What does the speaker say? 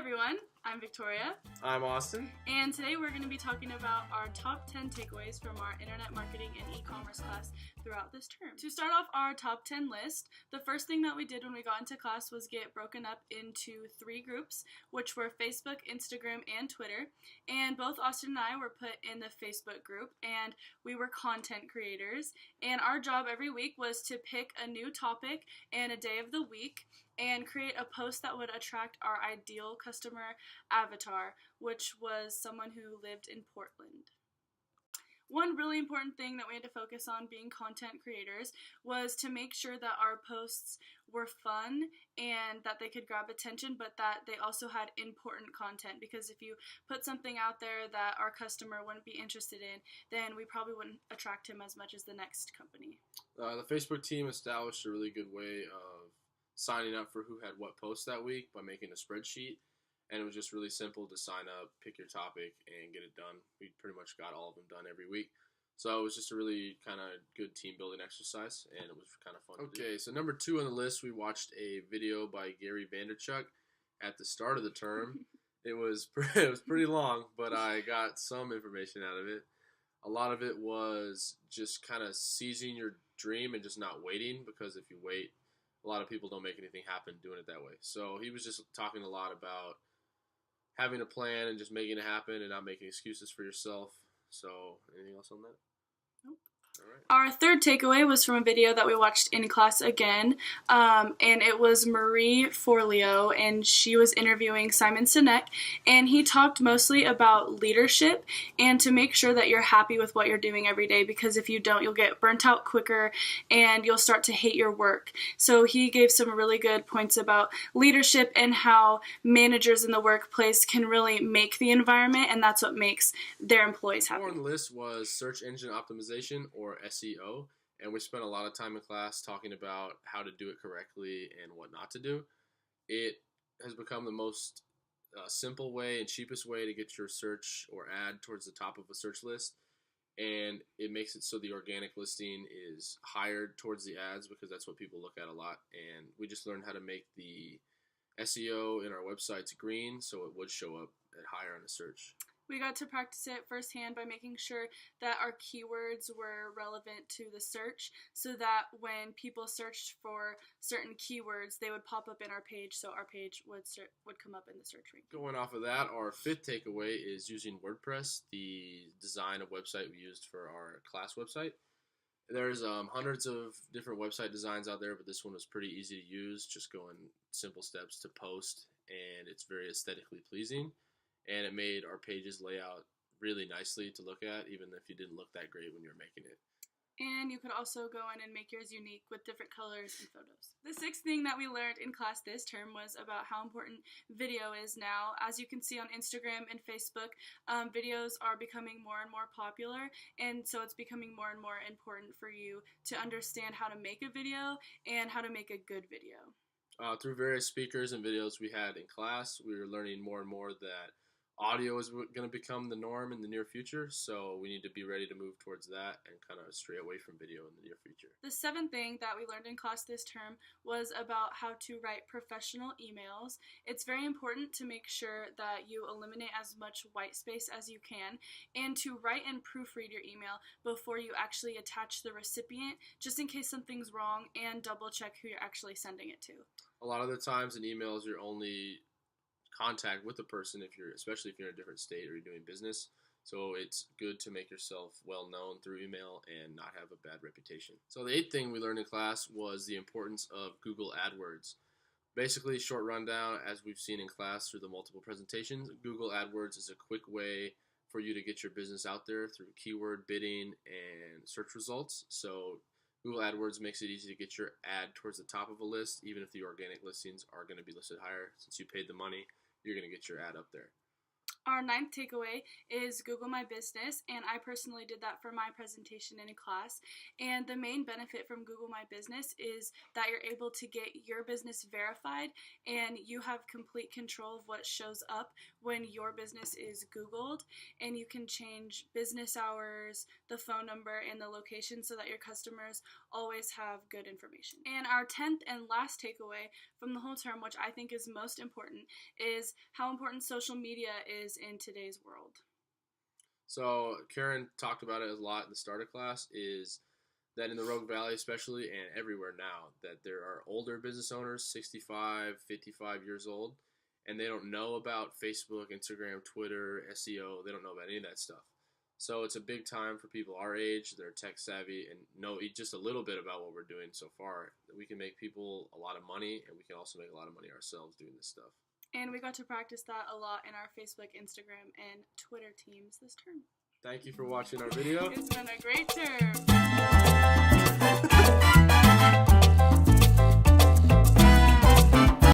everyone, I'm Victoria. I'm Austin. And today we're going to be talking about our top 10 takeaways from our internet marketing and e-commerce class throughout this term. To start off our top 10 list, the first thing that we did when we got into class was get broken up into 3 groups, which were Facebook, Instagram, and Twitter. And both Austin and I were put in the Facebook group, and we were content creators. And our job every week was to pick a new topic and a day of the week and create a post that would attract our ideal customer avatar, which was someone who lived in Portland. One really important thing that we had to focus on being content creators was to make sure that our posts were fun and that they could grab attention, but that they also had important content, because if you put something out there that our customer wouldn't be interested in, then we probably wouldn't attract him as much as the next company. The Facebook team established a really good way of signing up for who had what post that week by making a spreadsheet, and it was just really simple to sign up, pick your topic, and get it done. We pretty much got all of them done every week. So it was just a really kind of good team building exercise, and it was kind of fun to do. Okay, so number 2 on the list, we watched a video by Gary Vaynerchuk at the start of the term. It was pretty long, but I got some information out of it. A lot of it was just kind of seizing your dream and just not waiting, because if you wait, a lot of people don't make anything happen doing it that way. So he was just talking a lot about having a plan and just making it happen and not making excuses for yourself. So anything else on that? Nope. All right. Our third takeaway was from a video that we watched in class again, and it was Marie Forleo, and she was interviewing Simon Sinek, and he talked mostly about leadership and to make sure that you're happy with what you're doing every day, because if you don't, you'll get burnt out quicker and you'll start to hate your work. So he gave some really good points about leadership and how managers in the workplace can really make the environment, and that's what makes their employees happy. On the list was search engine optimization, or SEO, and we spent a lot of time in class talking about how to do it correctly and what not to do. It has become the most simple way and cheapest way to get your search or ad towards the top of a search list, and it makes it so the organic listing is higher towards the ads, because that's what people look at a lot. And we just learned how to make the SEO in our websites green, so it would show up at higher on the search. We got to practice it firsthand by making sure that our keywords were relevant to the search, so that when people searched for certain keywords, they would pop up in our page, so our page would come up in the search ranking. Going off of that, our 5th takeaway is using WordPress, the design of website we used for our class website. There's hundreds of different website designs out there, but this one was pretty easy to use, just going simple steps to post, and it's very aesthetically pleasing. And it made our pages lay out really nicely to look at, even if you didn't look that great when you were making it. And you could also go in and make yours unique with different colors and photos. The 6th thing that we learned in class this term was about how important video is now. As you can see on Instagram and Facebook, videos are becoming more and more popular, and so it's becoming more and more important for you to understand how to make a video and how to make a good video. Through various speakers and videos we had in class, we were learning more and more that audio is going to become the norm in the near future, so we need to be ready to move towards that and kind of stray away from video in the near future. The 7th thing that we learned in class this term was about how to write professional emails. It's very important to make sure that you eliminate as much white space as you can, and to write and proofread your email before you actually attach the recipient, just in case something's wrong, and double check who you're actually sending it to. A lot of the times in emails, your only contact with the person, especially if you're in a different state or you're doing business. So it's good to make yourself well known through email and not have a bad reputation. So the 8th thing we learned in class was the importance of Google AdWords. Basically, short rundown, as we've seen in class through the multiple presentations, Google AdWords is a quick way for you to get your business out there through keyword bidding and search results. So Google AdWords makes it easy to get your ad towards the top of a list, even if the organic listings are going to be listed higher. Since you paid the money, you're going to get your ad up there. Our ninth takeaway is Google My Business, and I personally did that for my presentation in a class. And the main benefit from Google My Business is that you're able to get your business verified, and you have complete control of what shows up when your business is Googled, and you can change business hours, the phone number, and the location so that your customers always have good information. And our 10th and last takeaway from the whole term, which I think is most important, is how important social media is in today's world. So Karen talked about it a lot in the start of class, is that in the Rogue Valley especially, and everywhere now, that there are older business owners, 65, 55 years old, and they don't know about Facebook, Instagram, Twitter, SEO. They don't know about any of that stuff. So it's a big time for people our age that are tech savvy and know just a little bit about what we're doing so far. We can make people a lot of money, and we can also make a lot of money ourselves doing this stuff. And we got to practice that a lot in our Facebook, Instagram, and Twitter teams this term. Thank you for watching our video. It's been a great term.